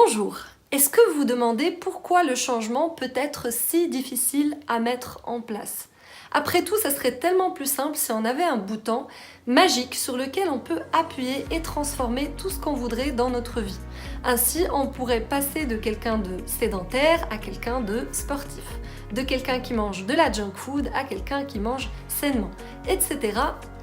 Bonjour! Est-ce que vous vous demandez pourquoi le changement peut être si difficile à mettre en place? Après tout, ça serait tellement plus simple si on avait un bouton magique sur lequel on peut appuyer et transformer tout ce qu'on voudrait dans notre vie. Ainsi, on pourrait passer de quelqu'un de sédentaire à quelqu'un de sportif, de quelqu'un qui mange de la junk food à quelqu'un qui mange sainement, etc.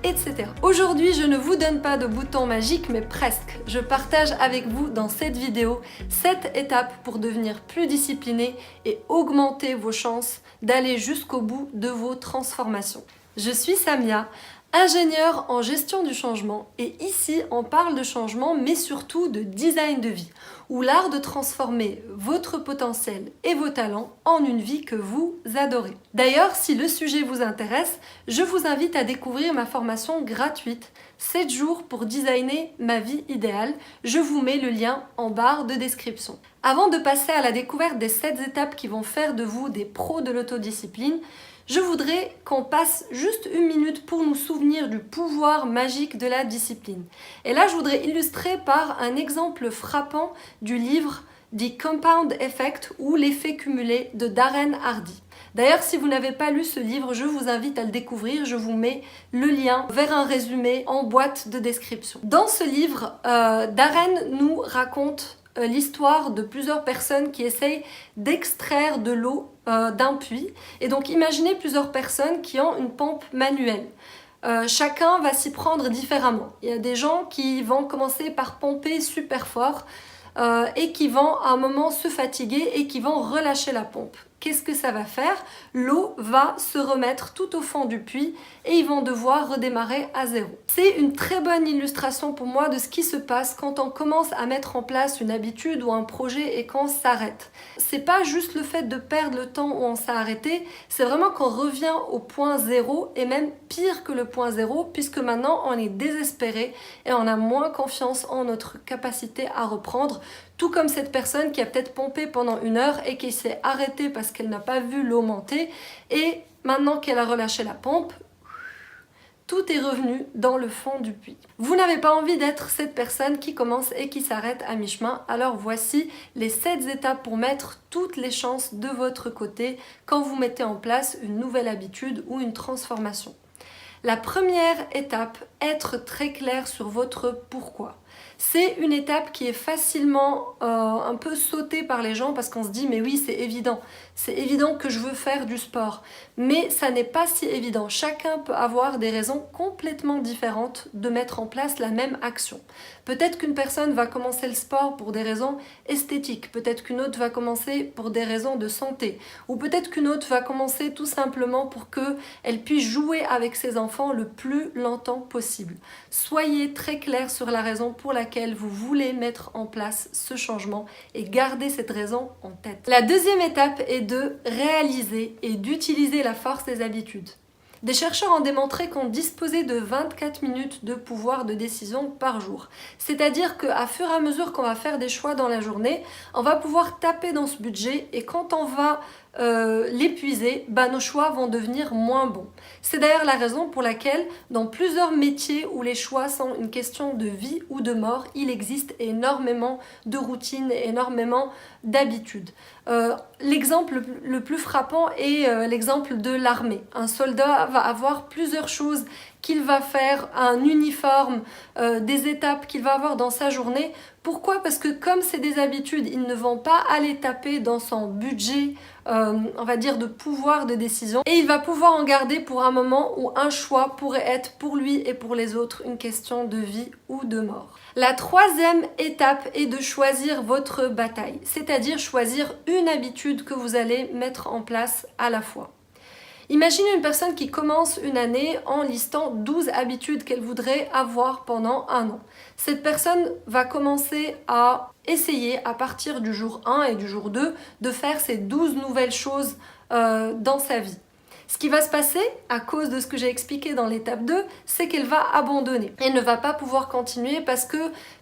etc. Aujourd'hui, je ne vous donne pas de bouton magique, mais presque. Je partage avec vous dans cette vidéo 7 étapes pour devenir plus discipliné et augmenter vos chances d'aller jusqu'au bout de vos transformations. Je suis Samia, ingénieure en gestion du changement, et ici on parle de changement mais surtout de design de vie, ou l'art de transformer votre potentiel et vos talents en une vie que vous adorez. D'ailleurs, si le sujet vous intéresse, je vous invite à découvrir ma formation gratuite 7 jours pour designer ma vie idéale. Je vous mets le lien en barre de description. Avant de passer à la découverte des 7 étapes qui vont faire de vous des pros de l'autodiscipline, je voudrais qu'on passe juste une minute pour nous souvenir du pouvoir magique de la discipline. Et là, je voudrais illustrer par un exemple frappant du livre The Compound Effect ou l'effet cumulé de Darren Hardy. D'ailleurs, si vous n'avez pas lu ce livre, je vous invite à le découvrir. Je vous mets le lien vers un résumé en boîte de description. Dans ce livre, Darren nous raconte l'histoire de plusieurs personnes qui essayent d'extraire de l'eau d'un puits. Et donc imaginez plusieurs personnes qui ont une pompe manuelle. Chacun va s'y prendre différemment. Il y a des gens qui vont commencer par pomper super fort et qui vont à un moment se fatiguer et qui vont relâcher la pompe. Qu'est-ce que ça va faire? L'eau va se remettre tout au fond du puits et ils vont devoir redémarrer à zéro. C'est une très bonne illustration pour moi de ce qui se passe quand on commence à mettre en place une habitude ou un projet et qu'on s'arrête. C'est pas juste le fait de perdre le temps où on s'est arrêté, c'est vraiment qu'on revient au point zéro et même pire que le point zéro puisque maintenant on est désespéré et on a moins confiance en notre capacité à reprendre. Tout comme cette personne qui a peut-être pompé pendant 1 heure et qui s'est arrêtée parce qu'elle n'a pas vu l'eau monter et maintenant qu'elle a relâché la pompe, tout est revenu dans le fond du puits. Vous n'avez pas envie d'être cette personne qui commence et qui s'arrête à mi-chemin, alors voici les 7 étapes pour mettre toutes les chances de votre côté quand vous mettez en place une nouvelle habitude ou une transformation. La première étape, être très clair sur votre pourquoi. C'est une étape qui est facilement un peu sautée par les gens parce qu'on se dit mais oui c'est évident que je veux faire du sport, mais ça n'est pas si évident. Chacun peut avoir des raisons complètement différentes de mettre en place la même action. Peut-être qu'une personne va commencer le sport pour des raisons esthétiques, peut-être qu'une autre va commencer pour des raisons de santé, ou peut-être qu'une autre va commencer tout simplement pour qu'elle puisse jouer avec ses enfants le plus longtemps possible. Soyez très clair sur la raison pour laquelle vous voulez mettre en place ce changement et gardez cette raison en tête. La deuxième étape est de réaliser et d'utiliser la force des habitudes. Des chercheurs ont démontré qu'on disposait de 24 minutes de pouvoir de décision par jour. C'est-à-dire qu'à fur et à mesure qu'on va faire des choix dans la journée, on va pouvoir taper dans ce budget et quand on va l'épuiser, nos choix vont devenir moins bons. C'est d'ailleurs la raison pour laquelle dans plusieurs métiers où les choix sont une question de vie ou de mort, il existe énormément de routines, énormément d'habitudes. L'exemple le plus frappant est l'exemple de l'armée. Un soldat va avoir plusieurs choses qu'il va faire, un uniforme, des étapes qu'il va avoir dans sa journée. Pourquoi? Parce que comme c'est des habitudes, ils ne vont pas aller taper dans son budget, on va dire de pouvoir de décision, et il va pouvoir en garder pour un moment où un choix pourrait être pour lui et pour les autres une question de vie ou de mort. La troisième étape est de choisir votre bataille, c'est-à-dire choisir une habitude que vous allez mettre en place à la fois. Imaginez une personne qui commence une année en listant 12 habitudes qu'elle voudrait avoir pendant 1 an. Cette personne va commencer à essayer à partir du jour 1 et du jour 2 de faire ces 12 nouvelles choses dans sa vie. Ce qui va se passer, à cause de ce que j'ai expliqué dans l'étape 2, c'est qu'elle va abandonner. Elle ne va pas pouvoir continuer parce que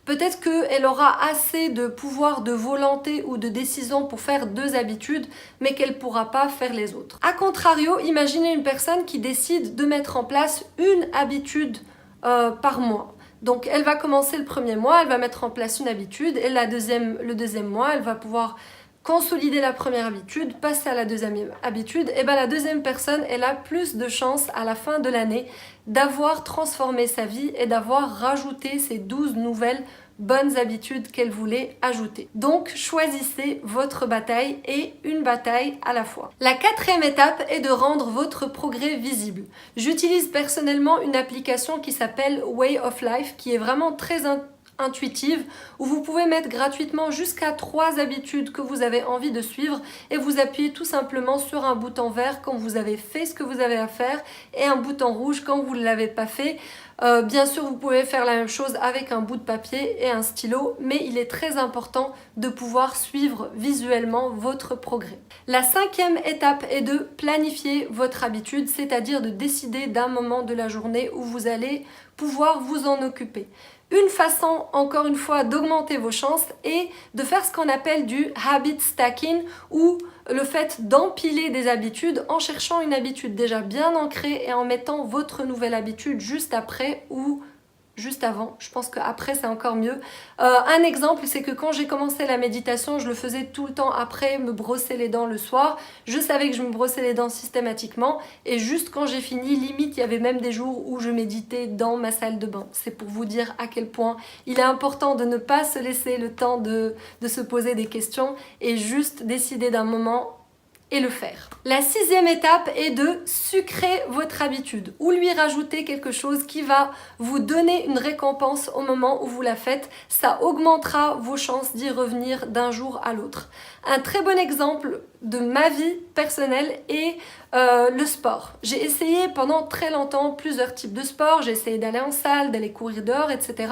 peut-être qu'elle aura assez de pouvoir de volonté ou de décision pour faire 2 habitudes, mais qu'elle ne pourra pas faire les autres. A contrario, imaginez une personne qui décide de mettre en place une habitude par mois. Donc elle va commencer le premier mois, elle va mettre en place une habitude et le deuxième mois, elle va pouvoir consolider la première habitude, passer à la deuxième habitude, et bien la deuxième personne, elle a plus de chances à la fin de l'année d'avoir transformé sa vie et d'avoir rajouté ces 12 nouvelles bonnes habitudes qu'elle voulait ajouter. Donc choisissez votre bataille et une bataille à la fois. La quatrième étape est de rendre votre progrès visible. J'utilise personnellement une application qui s'appelle Way of Life qui est vraiment très intuitive où vous pouvez mettre gratuitement jusqu'à 3 habitudes que vous avez envie de suivre et vous appuyez tout simplement sur un bouton vert quand vous avez fait ce que vous avez à faire et un bouton rouge quand vous ne l'avez pas fait. Bien sûr, vous pouvez faire la même chose avec un bout de papier et un stylo, mais il est très important de pouvoir suivre visuellement votre progrès. La cinquième étape est de planifier votre habitude, c'est-à-dire de décider d'un moment de la journée où vous allez pouvoir vous en occuper. Une façon, encore une fois, d'augmenter vos chances est de faire ce qu'on appelle du habit stacking ou le fait d'empiler des habitudes en cherchant une habitude déjà bien ancrée et en mettant votre nouvelle habitude juste après ou juste avant. Je pense qu'après c'est encore mieux. Un exemple, c'est que quand j'ai commencé la méditation, je le faisais tout le temps après me brosser les dents le soir. Je savais que je me brossais les dents systématiquement et juste quand j'ai fini, limite il y avait même des jours où je méditais dans ma salle de bain. C'est pour vous dire à quel point il est important de ne pas se laisser le temps de se poser des questions et juste décider d'un moment et le faire. La sixième étape est de sucrer votre habitude ou lui rajouter quelque chose qui va vous donner une récompense au moment où vous la faites. Ça augmentera vos chances d'y revenir d'un jour à l'autre. Un très bon exemple de ma vie personnelle est le sport. J'ai essayé pendant très longtemps plusieurs types de sports. J'ai essayé d'aller en salle, d'aller courir dehors, etc.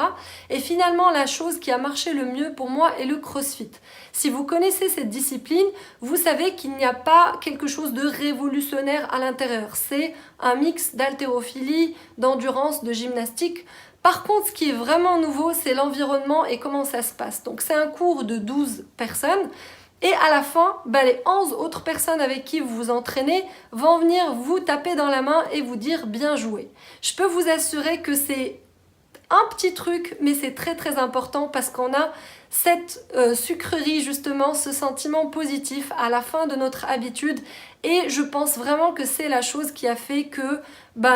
Et finalement, la chose qui a marché le mieux pour moi est le CrossFit. Si vous connaissez cette discipline, vous savez qu'il n'y a pas quelque chose de révolutionnaire à l'intérieur. C'est un mix d'haltérophilie, d'endurance, de gymnastique. Par contre, ce qui est vraiment nouveau, c'est l'environnement et comment ça se passe. Donc c'est un cours de 12 personnes. Et à la fin, les 11 autres personnes avec qui vous vous entraînez vont venir vous taper dans la main et vous dire bien joué. Je peux vous assurer que c'est un petit truc, mais c'est très très important parce qu'on a cette sucrerie justement, ce sentiment positif à la fin de notre habitude et je pense vraiment que c'est la chose qui a fait que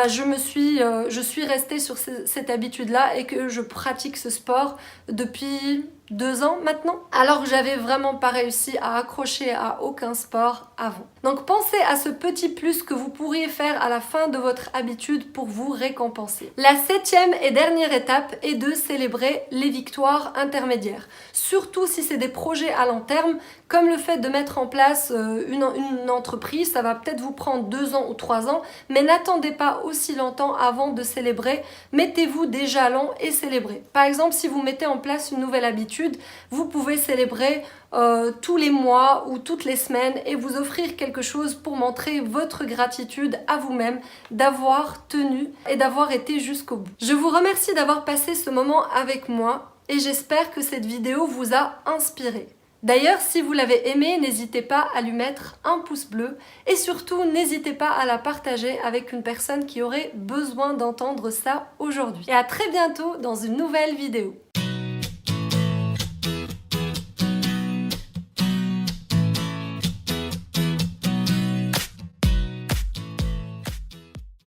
je suis restée sur cette habitude-là et que je pratique ce sport depuis 2 ans maintenant, alors que j'avais vraiment pas réussi à accrocher à aucun sport avant. Donc pensez à ce petit plus que vous pourriez faire à la fin de votre habitude pour vous récompenser. La 7e et dernière étape est de célébrer les victoires intermédiaires. Surtout si c'est des projets à long terme, comme le fait de mettre en place une entreprise, ça va peut-être vous prendre 2 ans ou 3 ans, mais n'attendez pas aussi longtemps avant de célébrer. Mettez-vous des jalons et célébrez. Par exemple, si vous mettez en place une nouvelle habitude, vous pouvez célébrer tous les mois ou toutes les semaines et vous offrir quelque chose pour montrer votre gratitude à vous-même d'avoir tenu et d'avoir été jusqu'au bout. Je vous remercie d'avoir passé ce moment avec moi et j'espère que cette vidéo vous a inspiré. D'ailleurs, si vous l'avez aimé, n'hésitez pas à lui mettre un pouce bleu et surtout n'hésitez pas à la partager avec une personne qui aurait besoin d'entendre ça aujourd'hui. Et à très bientôt dans une nouvelle vidéo.